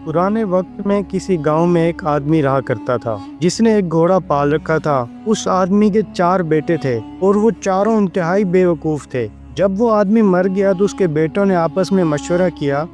पुराने वक्त में किसी गांव में एक आदमी रहा करता था जिसने एक घोड़ा पाल रखा था। उस आदमी के 4 बेटे थे और वो चारों इंतहाई बेवकूफ़ थे। जब वो आदमी मर गया तो उसके बेटों ने आपस में मशवरा किया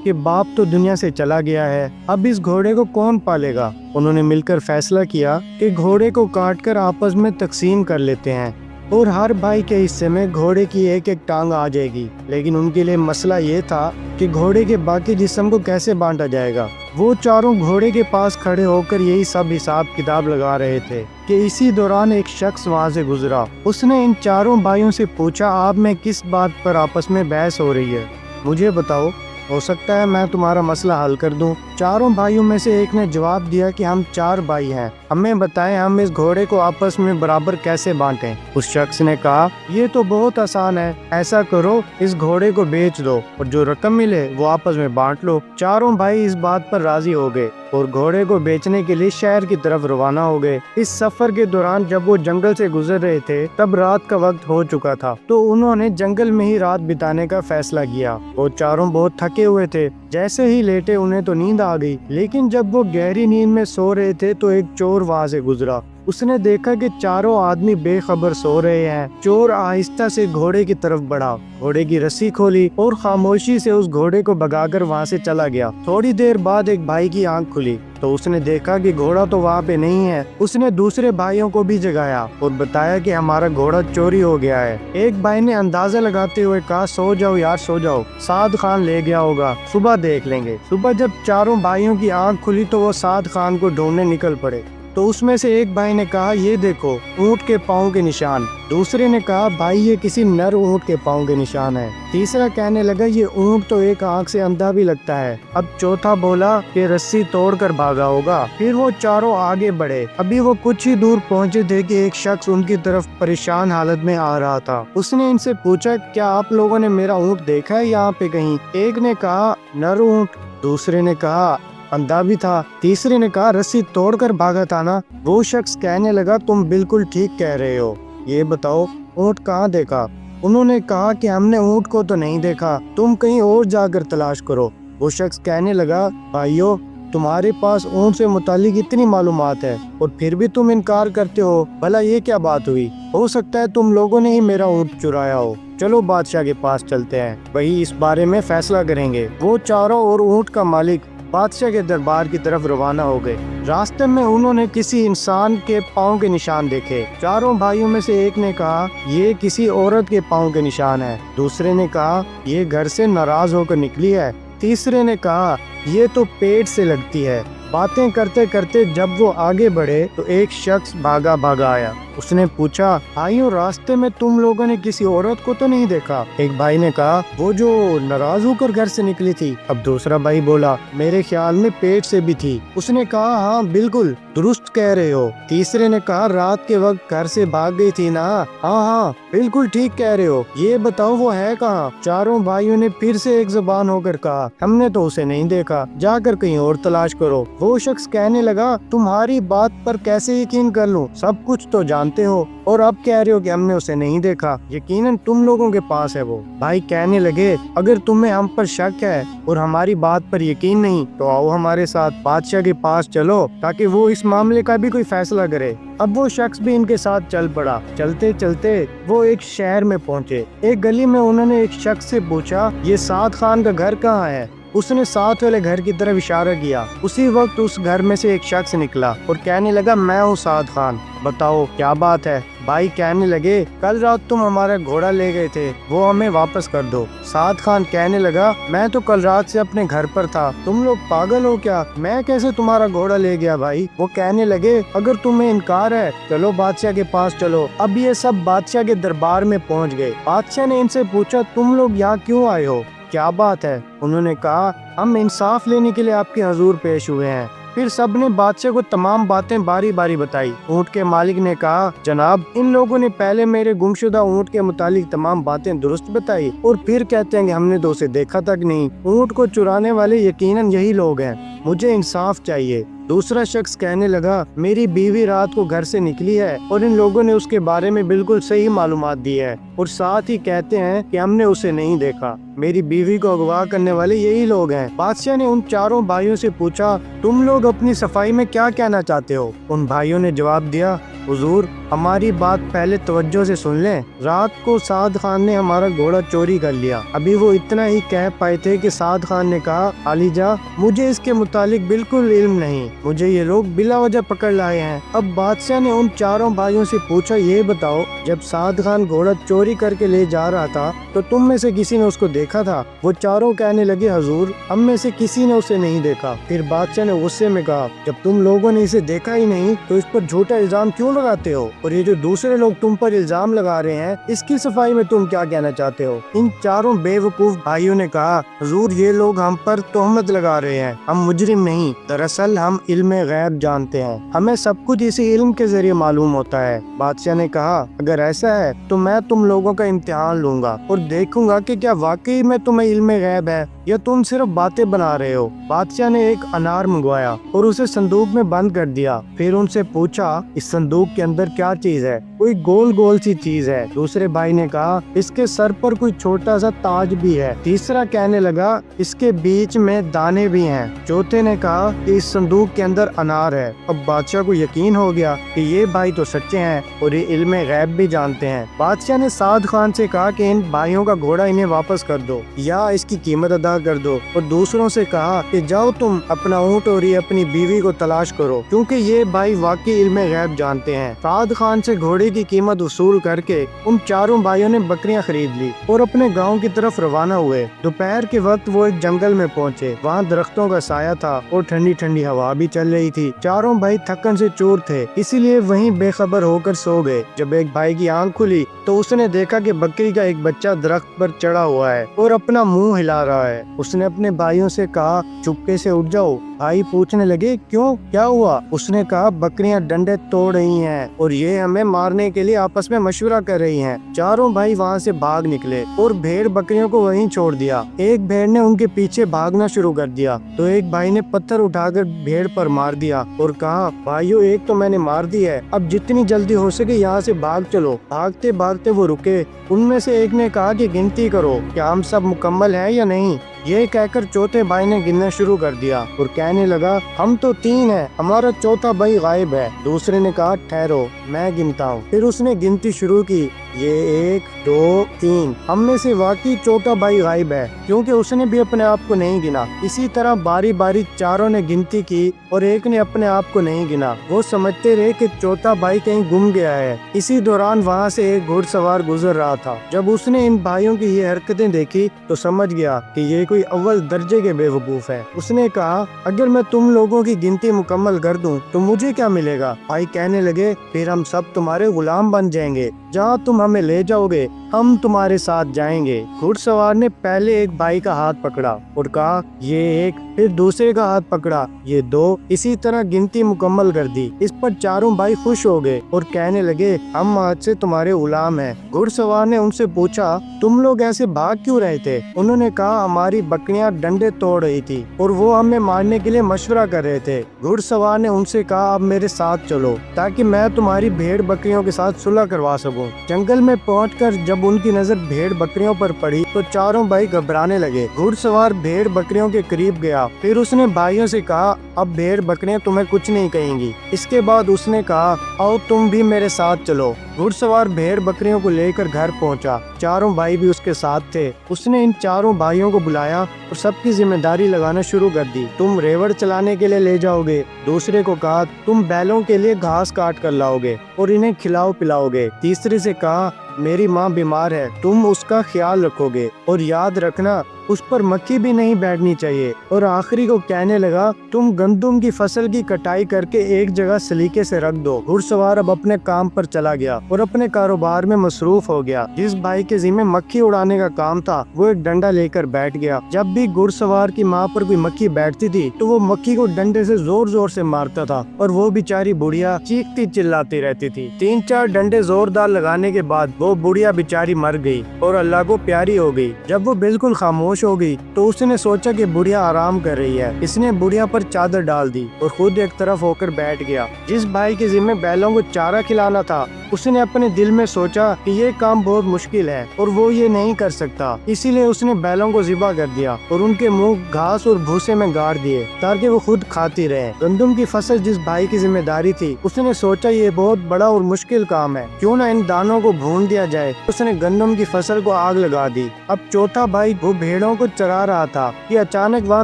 कि बाप तो दुनिया से चला गया है, अब इस घोड़े को कौन पालेगा। उन्होंने मिलकर फैसला किया कि घोड़े को काटकर आपस में तकसीम कर लेते हैं और हर भाई के हिस्से में घोड़े की एक एक टांग आ जाएगी। लेकिन उनके लिए मसला ये था कि घोड़े के बाकी जिस्म को कैसे बांटा जाएगा। वो चारों घोड़े के पास खड़े होकर यही सब हिसाब किताब लगा रहे थे कि इसी दौरान एक शख्स वहाँ से गुजरा। उसने इन चारों भाइयों से पूछा, आप में किस बात पर आपस में बहस हो रही है, मुझे बताओ, हो सकता है मैं तुम्हारा मसला हल कर दूं। चारों भाइयों में से एक ने जवाब दिया कि हम 4 भाई हैं, हमें बताएं हम इस घोड़े को आपस में बराबर कैसे बांटें। उस शख्स ने कहा, ये तो बहुत आसान है, ऐसा करो इस घोड़े को बेच दो और जो रकम मिले वो आपस में बांट लो। चारों भाई इस बात पर राजी हो गए और घोड़े को बेचने के लिए शहर की तरफ रवाना हो गए। इस सफर के दौरान जब वो जंगल से गुजर रहे थे तब रात का वक्त हो चुका था, तो उन्होंने जंगल में ही रात बिताने का फैसला किया। वो चारों बहुत थके हुए थे, जैसे ही लेटे उन्हें तो नींद आ गई। लेकिन जब वो गहरी नींद में सो रहे थे तो एक चोर वहाँ से गुजरा। उसने देखा कि चारों आदमी बेखबर सो रहे हैं। चोर आहिस्ता से घोड़े की तरफ बढ़ा, घोड़े की रस्सी खोली और खामोशी से उस घोड़े को भगाकर वहाँ से चला गया। थोड़ी देर बाद एक भाई की आंख खुली तो उसने देखा कि घोड़ा तो वहाँ पे नहीं है। उसने दूसरे भाइयों को भी जगाया और बताया कि हमारा घोड़ा चोरी हो गया है। एक भाई ने अंदाजा लगाते हुए कहा, सो जाओ यार सो जाओ, साद खान ले गया होगा, सुबह देख लेंगे। सुबह जब चारों भाइयों की आंख खुली तो वो साद खान को ढूंढने निकल पड़े। तो उसमें से एक भाई ने कहा, ये देखो ऊँट के पाँव के निशान। दूसरे ने कहा, भाई ये किसी नर ऊँट के पाँव के निशान है। तीसरा कहने लगा, ये ऊँट तो एक आंख से अंधा भी लगता है। अब चौथा बोला कि रस्सी तोड़कर भागा होगा। फिर वो चारों आगे बढ़े। अभी वो कुछ ही दूर पहुंचे थे कि एक शख्स उनकी तरफ परेशान हालत में आ रहा था। उसने इनसे पूछा, क्या आप लोगों ने मेरा ऊँट देखा है यहाँ पे कहीं? एक ने कहा, नर ऊँट। दूसरे ने कहा, अंधा भी था। तीसरे ने कहा, रस्सी तोड़कर भागा था ना। वो शख्स कहने लगा, तुम बिल्कुल ठीक कह रहे हो, ये बताओ ऊँट कहाँ देखा? उन्होंने कहा कि हमने ऊँट को तो नहीं देखा, तुम कहीं और जाकर तलाश करो। वो शख्स कहने लगा, भाइयों तुम्हारे पास ऊँट से मुतालिक इतनी मालूमात है और फिर भी तुम इनकार करते हो, भला ये क्या बात हुई? हो सकता है तुम लोगों ने ही मेरा ऊँट चुराया हो। चलो बादशाह के पास चलते हैं, वही इस बारे में फैसला करेंगे। वो चारों और ऊँट का मालिक बादशाह के दरबार की तरफ रवाना हो गए। रास्ते में उन्होंने किसी इंसान के पाँव के निशान देखे। चारों भाइयों में से एक ने कहा, ये किसी औरत के पाँव के निशान है। दूसरे ने कहा, ये घर से नाराज होकर निकली है। तीसरे ने कहा, ये तो पेट से लगती है। बातें करते करते जब वो आगे बढ़े तो एक शख्स भागा भागा आया। उसने पूछा, भाइयों रास्ते में तुम लोगों ने किसी औरत को तो नहीं देखा? एक भाई ने कहा, वो जो नाराज होकर घर से निकली थी। अब दूसरा भाई बोला, मेरे ख्याल में पेट से भी थी। उसने कहा, हाँ बिल्कुल दुरुस्त कह रहे हो। तीसरे ने कहा, रात के वक्त घर से भाग गई थी ना? हाँ हाँ बिल्कुल ठीक कह रहे हो, ये बताओ वो है कहाँ? चारों भाइयों ने फिर से एक जुबान होकर कहा, हमने तो उसे नहीं देखा, जाकर कहीं और तलाश करो। वो शख्स कहने लगा, तुम्हारी बात पर कैसे यकीन कर लूं? सब कुछ तो जानते हो और अब कह रहे हो कि हमने उसे नहीं देखा, यकीनन तुम लोगों के पास है वो। भाई कहने लगे, अगर तुम्हें हम पर शक है और हमारी बात पर यकीन नहीं तो आओ हमारे साथ बादशाह के पास चलो ताकि वो इस मामले का भी कोई फैसला करे। अब वो शख्स भी इनके साथ चल पड़ा। चलते चलते वो एक शहर में पहुंचे। एक गली में उन्होंने एक शख्स से पूछा, ये साद खान का घर कहाँ है? उसने साथ वाले घर की तरफ इशारा किया। उसी वक्त उस घर में से एक शख्स निकला और कहने लगा, मैं हूँ साद खान, बताओ क्या बात है? भाई कहने लगे, कल रात तुम हमारा घोड़ा ले गए थे, वो हमें वापस कर दो। साद खान कहने लगा, मैं तो कल रात से अपने घर पर था, तुम लोग पागल हो क्या? मैं कैसे तुम्हारा घोड़ा ले गया भाई? वो कहने लगे, अगर तुम्हें इनकार है चलो बादशाह के पास चलो। अब ये सब बादशाह के दरबार में पहुंच गए। बादशाह ने इनसे पूछा, तुम लोग यहाँ क्यों आए हो, क्या बात है? उन्होंने कहा, हम इंसाफ लेने के लिए आपके हजूर पेश हुए हैं। फिर सबने बादशाह को तमाम बातें बारी बारी बताई। ऊँट के मालिक ने कहा, जनाब इन लोगों ने पहले मेरे गुमशुदा ऊँट के मुतालिक तमाम बातें दुरुस्त बताई और फिर कहते हैं कि हमने तो उसे देखा तक नहीं। ऊँट को चुराने वाले यकीनन यही लोग हैं, मुझे इंसाफ चाहिए। दूसरा शख्स कहने लगा, मेरी बीवी रात को घर से निकली है और इन लोगों ने उसके बारे में बिल्कुल सही मालूमात दी है और साथ ही कहते हैं कि हमने उसे नहीं देखा। मेरी बीवी को अगवा करने वाले यही लोग हैं। बादशाह ने उन चारों भाइयों से पूछा, तुम लोग अपनी सफाई में क्या कहना चाहते हो? उन भाइयों ने जवाब दिया, हुजूर, हमारी बात पहले तवज्जो से सुन लें। रात को साद खान ने हमारा घोड़ा चोरी कर लिया। अभी वो इतना ही कह पाए थे कि साद खान ने कहा, आलीजा, मुझे इसके मुतालिक बिल्कुल इल्म नहीं, मुझे ये लोग बिला वजह पकड़ लाए हैं। अब बादशाह ने उन चारों भाइयों से पूछा, ये बताओ, जब साद खान घोड़ा चोरी करके ले जा रहा था तो तुम में से किसी ने उसको देखा था? वो चारों कहने लगे, हुजूर, हम में से किसी ने उसे नहीं देखा। फिर बादशाह ने गुस्से में कहा, जब तुम लोगों ने इसे देखा ही नहीं तो इस पर झूठा इल्जाम क्यों लगाते हो? और ये जो दूसरे लोग तुम पर इल्जाम लगा रहे हैं, इसकी सफाई में तुम क्या कहना चाहते हो? इन चारों बेवकूफ भाइयों ने कहा, हुजूर, ये लोग हम पर तोहमत लगा रहे हैं, हम मुजरिम नहीं, दरअसल हम इल्म गैब जानते हैं, हमें सब कुछ इसी इल्म के जरिए मालूम होता है। बादशाह ने कहा, अगर ऐसा है तो मैं तुम लोगों का इम्तिहान लूंगा और देखूंगा कि क्या वाकई में तुम्हें इल्म गैब है या तुम सिर्फ बातें बना रहे हो। बादशाह ने एक अनार मंगवाया और उसे संदूक में बंद कर दिया। फिर उनसे पूछा, इस संदूक के अंदर क्या चीज है? कोई गोल गोल सी चीज है। दूसरे भाई ने कहा, इसके सर पर कोई छोटा सा ताज भी है। तीसरा कहने लगा, इसके बीच में दाने भी हैं। चौथे ने कहा कि इस संदूक के अंदर अनार है। अब बादशाह को यकीन हो गया कि ये भाई तो सच्चे हैं और ये इल्म गैब भी जानते हैं। बादशाह ने साद खान से कहा कि इन भाइयों का घोड़ा इन्हें वापस कर दो या इसकी कीमत अदा कर दो, और दूसरों से कहा कि जाओ तुम अपना ऊंट और ये अपनी बीवी को तलाश करो, क्योंकि ये भाई वाकई इल्म गैब जानते हैं। साद खान से घोड़े की कीमत वसूल करके उन चारों भाइयों ने बकरियां खरीद ली और अपने गांव की तरफ रवाना हुए। दोपहर के वक्त वो एक जंगल में पहुंचे। वहाँ दरख्तों का साया था और ठंडी ठंडी हवा भी चल रही थी। चारों भाई थकन से चूर थे, इसीलिए वहीं बेखबर होकर सो गए। जब एक भाई की आंख खुली तो उसने देखा कि बकरी का एक बच्चा दरख्त पर चढ़ा हुआ है और अपना मुंह हिला रहा है। उसने अपने भाइयों से कहा, चुपके से उठ जाओ। भाई पूछने लगे, क्यों, क्या हुआ? उसने कहा, बकरियां डंडे तोड़ रही हैं और ये हमें मारने के लिए आपस में मशवरा कर रही हैं। चारों भाई वहाँ से भाग निकले और भेड़ बकरियों को वहीं छोड़ दिया। एक भेड़ ने उनके पीछे भागना शुरू कर दिया तो एक भाई ने पत्थर उठाकर भेड़ पर मार दिया और कहा, भाइयों, एक तो मैंने मार दी है, अब जितनी जल्दी हो सके यहाँ से भाग चलो। भागते भागते वो रुके। उनमें से एक ने कहा कि गिनती करो, क्या हम सब मुकम्मल हैं या नहीं? ये कहकर चौथे भाई ने गिनना शुरू कर दिया और कहने लगा, हम तो 3 हैं, हमारा चौथा भाई गायब है। दूसरे ने कहा, ठहरो, मैं गिनता हूँ। फिर उसने गिनती शुरू की, ये 1 2 3, हम में से वाकई चौथा भाई गायब है, क्योंकि उसने भी अपने आप को नहीं गिना। इसी तरह बारी बारी चारों ने गिनती की और एक ने अपने आप को नहीं गिना। वो समझते रहे कि चौथा भाई कहीं गुम गया है। इसी दौरान वहाँ से एक घुड़सवार गुजर रहा था। जब उसने इन भाइयों की ये हरकतें देखी तो समझ गया कि ये कोई अव्वल दर्जे के बेवकूफ है। उसने कहा, अगर मैं तुम लोगों की गिनती मुकम्मल कर दूं तो मुझे क्या मिलेगा? भाई कहने लगे, फिर हम सब तुम्हारे गुलाम बन जाएंगे, जहाँ तुम हमें ले जाओगे हम तुम्हारे साथ जाएंगे। घुड़सवार ने पहले एक भाई का हाथ पकड़ा और कहा, ये 1, फिर दूसरे का हाथ पकड़ा, ये 2, इसी तरह गिनती मुकम्मल कर दी। इस पर चारों भाई खुश हो गए और कहने लगे, हम आज से तुम्हारे गुलाम हैं। घुड़सवार ने उनसे पूछा, तुम लोग ऐसे भाग क्यों रहे थे? उन्होंने कहा, हमारी बकरियां डंडे तोड़ रही थी और वो हमें मारने के लिए मशवरा कर रहे थे। घुड़सवार ने उनसे कहा, अब मेरे साथ चलो ताकि मैं तुम्हारी भेड़ बकरियों के साथ सुलह करवा सकूं। जंगल में पहुंचकर जब उनकी नजर भेड़ बकरियों पर पड़ी तो चारों भाई घबराने लगे। घुड़सवार भेड़ बकरियों के करीब गया। फिर उसने भाइयों से कहा, अब भेड़ बकरियां तुम्हें कुछ नहीं कहेंगी। इसके बाद उसने कहा, आओ तुम भी मेरे साथ चलो। घुड़सवार भेड़ बकरियों को लेकर घर पहुंचा। चारों भाई भी उसके साथ थे। उसने इन चारों भाइयों को बुलाया और सबकी जिम्मेदारी लगाना शुरू कर दी। तुम रेवड़ चलाने के लिए ले जाओगे। दूसरे को कहा, तुम बैलों के लिए घास काट कर लाओगे और इन्हें खिलाओ पिलाओगे। तीसरे से कहा, मेरी माँ बीमार है, तुम उसका ख्याल रखोगे और याद रखना उस पर मक्खी भी नहीं बैठनी चाहिए। और आखिरी को कहने लगा, तुम गंदम की फसल की कटाई करके एक जगह सलीके से रख दो। घुड़सवार अब अपने काम पर चला गया और अपने कारोबार में मसरूफ हो गया। जिस भाई के जिम्मे मक्खी उड़ाने का काम था वो एक डंडा लेकर बैठ गया। जब भी घुड़सवार की माँ पर कोई मक्खी बैठती थी तो वो मक्खी को डंडे से जोर जोर से मारता था और वो बेचारी बुढ़िया चीखती चिल्लाती रहती थी। 3-4 डंडे जोरदार लगाने के बाद वो बुढ़िया बेचारी मर गई और अल्लाह को प्यारी हो गई। जब वो बिल्कुल खामोश ہوش ہو گئی تو اس نے سوچا کہ بڑھیا آرام کر رہی ہے۔ اس نے بڑھیا پر چادر ڈال دی اور خود ایک طرف ہو کر بیٹھ گیا۔ جس بھائی کے ذمہ بیلوں کو چارہ کھلانا تھا اس نے اپنے دل میں سوچا کہ یہ کام بہت مشکل ہے اور وہ یہ نہیں کر سکتا، اسی لیے اس نے بیلوں کو ذبح کر دیا اور ان کے منہ گھاس اور بھوسے میں گاڑ دیے تاکہ وہ خود کھاتی رہے۔ گندم کی فصل جس بھائی کی ذمہ داری تھی اس نے سوچا یہ بہت بڑا اور مشکل کام ہے، کیوں نہ ان دانوں کو بھون دیا جائے۔ اس نے گندم کی فصل کو آگ لگا دی۔ اب چوتھا بھائی وہ بھیڑوں کو چرا رہا تھا کہ اچانک وہاں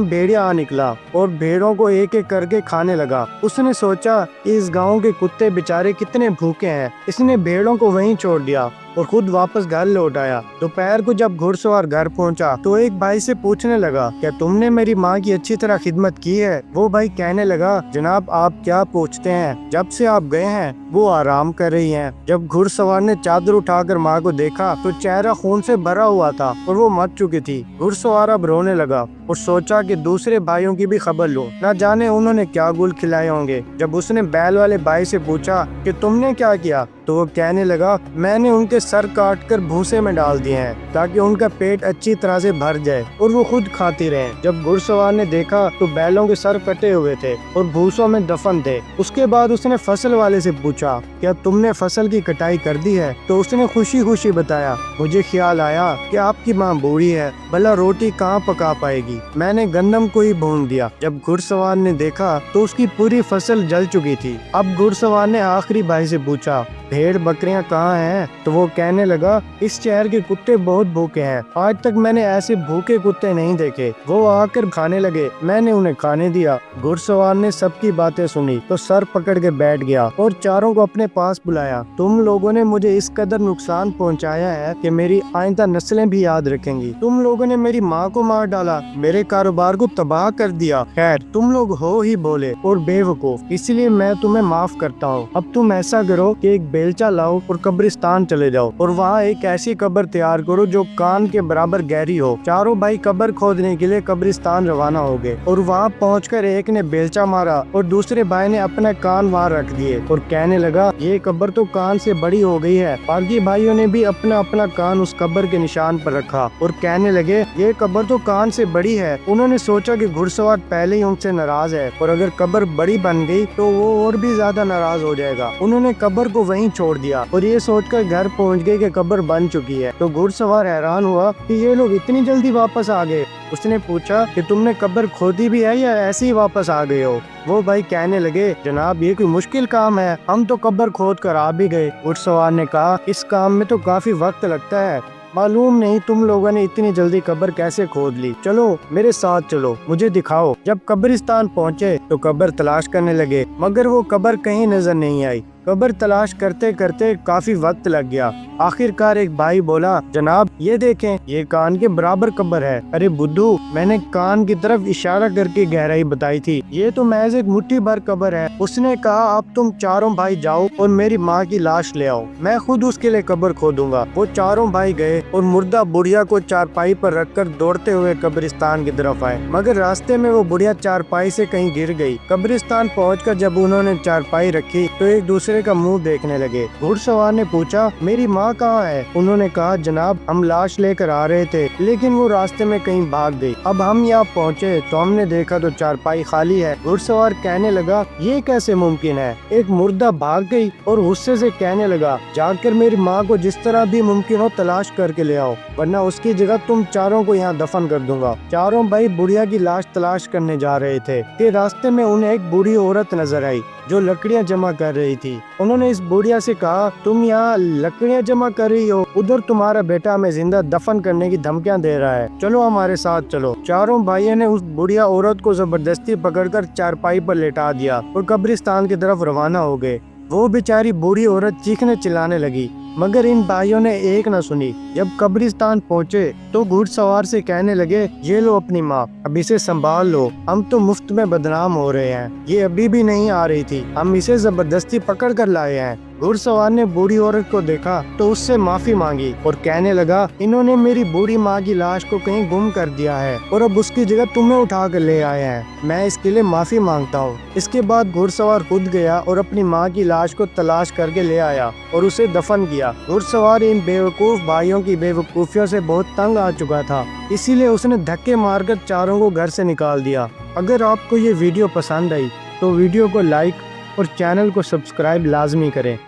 بھیڑیا آ نکلا اور بھیڑوں کو ایک ایک کر کے کھانے لگا۔ اس نے سوچا کہ اس گاؤں کے کتے بیچارے کتنے بھوکے ہیں۔ اس نے بھیڑوں کو وہیں چھوڑ دیا اور خود واپس گھر لوٹ آیا۔ دوپہر کو جب گھڑ سوار گھر پہنچا تو ایک بھائی سے پوچھنے لگا، کیا تم نے میری ماں کی اچھی طرح خدمت کی ہے؟ وہ بھائی کہنے لگا، جناب آپ کیا پوچھتے ہیں، جب سے آپ گئے ہیں وہ آرام کر رہی ہیں۔ جب گھڑ سوار نے چادر اٹھا کر ماں کو دیکھا تو چہرہ خون سے بھرا ہوا تھا اور وہ مر چکی تھی۔ گھڑ سوار اب رونے لگا اور سوچا کہ دوسرے بھائیوں کی بھی خبر لوں، نہ جانے انہوں نے کیا گل کھلائے ہوں گے۔ جب اس نے بیل والے بھائی سے پوچھا کہ تم نے کیا کیا تو وہ کہنے لگا، میں نے ان کے سر کاٹ کر بھوسے میں ڈال دیے ہیں تاکہ ان کا پیٹ اچھی طرح سے بھر جائے اور وہ خود کھاتی رہیں۔ جب گھڑ سوار نے دیکھا تو بیلوں کے سر کٹے ہوئے تھے اور بھوسوں میں دفن تھے۔ اس کے بعد اس نے فصل والے سے پوچھا، کیا تم نے فصل کی کٹائی کر دی ہے؟ تو اس نے خوشی خوشی بتایا، مجھے خیال آیا کہ آپ کی ماں بوڑھی ہے، بھلا روٹی کہاں پکا پائے گی، میں نے گندم کو ہی بھون دیا۔ جب گھڑ سوار نے دیکھا تو اس کی پوری فصل جل چکی تھی۔ اب گھڑ سوار نے آخری بھائی سے پوچھا، بھیڑ بکریاں کہاں ہیں؟ تو وہ کہنے لگا، اس شہر کے کتے بہت بھوکے ہیں، آج تک میں نے ایسے بھوکے کتے نہیں دیکھے۔ وہ آ کر کھانے لگے، میں نے انہیں کھانے دیا۔ گھڑ سوار نے سب کی باتیں سنی تو سر پکڑ کے بیٹھ گیا اور چاروں کو اپنے پاس بلایا۔ تم لوگوں نے مجھے اس قدر نقصان پہنچایا ہے کہ میری آئندہ نسلیں بھی یاد رکھیں گی۔ تم لوگوں نے میری ماں کو مار ڈالا، میرے کاروبار کو تباہ کر دیا۔ خیر تم لوگ ہو ہی بولے اور بے وقوف، اس لیے میں تمہیں معاف کرتا ہوں۔ اب تم ایسا کرو کہ ایک بیلچہ لاؤ اور قبرستان چلے جاؤ اور وہاں ایک ایسی قبر تیار کرو جو کان کے برابر گہری ہو۔ چاروں بھائی قبر کھودنے کے لیے قبرستان روانہ ہو گئے اور وہاں پہنچ کر ایک نے بیلچہ مارا اور دوسرے بھائی نے اپنا کان وہاں رکھ دیے اور کہنے لگا، یہ قبر تو کان سے بڑی ہو گئی ہے۔ باقی بھائیوں نے بھی اپنا اپنا کان اس قبر کے نشان پر رکھا اور کہنے لگے، یہ قبر تو کان سے بڑی ہے۔ انہوں نے سوچا کہ گھڑ سوار پہلے ہی ان سے ناراض ہے اور اگر قبر بڑی بن گئی تو وہ اور بھی زیادہ ناراض ہو جائے گا۔ انہوں نے قبر کو وہیں چھوڑ دیا اور یہ سوچ کر گھر پہنچ گئے کہ قبر بن چکی ہے۔ تو گھڑ سوار حیران ہوا کہ یہ لوگ اتنی جلدی واپس آ گئے۔ اس نے پوچھا کہ تم نے قبر کھودی بھی ہے یا ایسے ہی واپس آ گئے ہو؟ وہ بھائی کہنے لگے، جناب یہ کوئی مشکل کام ہے، ہم تو قبر کھود کر آ بھی گئے۔ گھڑ سوار نے کہا، اس کام میں تو کافی وقت لگتا ہے، معلوم نہیں تم لوگوں نے اتنی جلدی قبر کیسے کھود لی، چلو میرے ساتھ چلو، مجھے دکھاؤ۔ جب قبرستان پہنچے تو قبر تلاش کرنے لگے مگر وہ قبر کہیں نظر نہیں آئی۔ قبر تلاش کرتے کرتے کافی وقت لگ گیا۔ آخر کار ایک بھائی بولا، جناب یہ دیکھیں، یہ کان کے برابر قبر ہے۔ ارے بدھو، میں نے کان کی طرف اشارہ کر کے گہرائی بتائی تھی، یہ تو محض ایک مٹھی بھر قبر ہے۔ اس نے کہا، اب تم چاروں بھائی جاؤ اور میری ماں کی لاش لے آؤ، میں خود اس کے لیے قبر کھودوں گا۔ وہ چاروں بھائی گئے اور مردہ بڑھیا کو چارپائی پر رکھ کر دوڑتے ہوئے قبرستان کی طرف آئے، مگر راستے میں وہ بڑھیا چارپائی سے کہیں گر گئی۔ قبرستان پہنچ کر جب انہوں نے چارپائی رکھی تو ایک دوسرے کا منہ دیکھنے لگے۔ گھڑ سوار نے پوچھا، میری ماں کہاں ہے؟ انہوں نے کہا، جناب ہم لاش لے کر آ رہے تھے لیکن وہ راستے میں کہیں بھاگ گئی، اب ہم یہاں پہنچے تو ہم نے دیکھا تو چارپائی خالی ہے۔ گھڑ سوار کہنے لگا، یہ کیسے ممکن ہے؟ ایک مردہ بھاگ گئی اور غصے سے کہنے لگا، جا کر میری ماں کو جس طرح بھی ممکن ہو تلاش کر کے لے آؤ ورنہ اس کی جگہ تم چاروں کو یہاں دفن کر دوں گا۔ چاروں بھائی بڑھیا کی لاش تلاش کرنے جا رہے تھے کہ راستے میں انہیں ایک بوڑھی عورت نظر آئی جو لکڑیاں جمع کر رہی تھی۔ انہوں نے اس بوڑھیا سے کہا، تم یہاں لکڑیاں جمع کر رہی ہو، ادھر تمہارا بیٹا ہمیں زندہ دفن کرنے کی دھمکیاں دے رہا ہے، چلو ہمارے ساتھ چلو۔ چاروں بھائیوں نے اس بوڑھیا عورت کو زبردستی پکڑ کر چارپائی پر لٹا دیا اور قبرستان کی طرف روانہ ہو گئے۔ وہ بیچاری بوڑھی عورت چیخنے چلانے لگی مگر ان بھائیوں نے ایک نہ سنی۔ جب قبرستان پہنچے تو گھڑ سوار سے کہنے لگے، یہ لو اپنی ماں، اب اسے سنبھال لو، ہم تو مفت میں بدنام ہو رہے ہیں، یہ ابھی بھی نہیں آ رہی تھی، ہم اسے زبردستی پکڑ کر لائے ہیں۔ घुड़सवार ने बूढ़ी औरत को देखा तो उससे माफी मांगी और कहने लगा, इन्होंने मेरी बूढ़ी माँ की लाश को कहीं गुम कर दिया है और अब उसकी जगह तुम्हें उठा कर ले आए हैं। मैं इसके लिए माफी मांगता हूँ। इसके बाद घुड़सवार खुद गया और अपनी माँ की लाश को तलाश करके ले आया और उसे दफन किया। घुड़सवार इन बेवकूफ भाइयों की बेवकूफियों से बहुत तंग आ चुका था, इसीलिए उसने धक्के मारकर चारों को घर से निकाल दिया। अगर आपको ये वीडियो पसंद आई तो वीडियो को लाइक और चैनल को सब्सक्राइब लाजमी करें।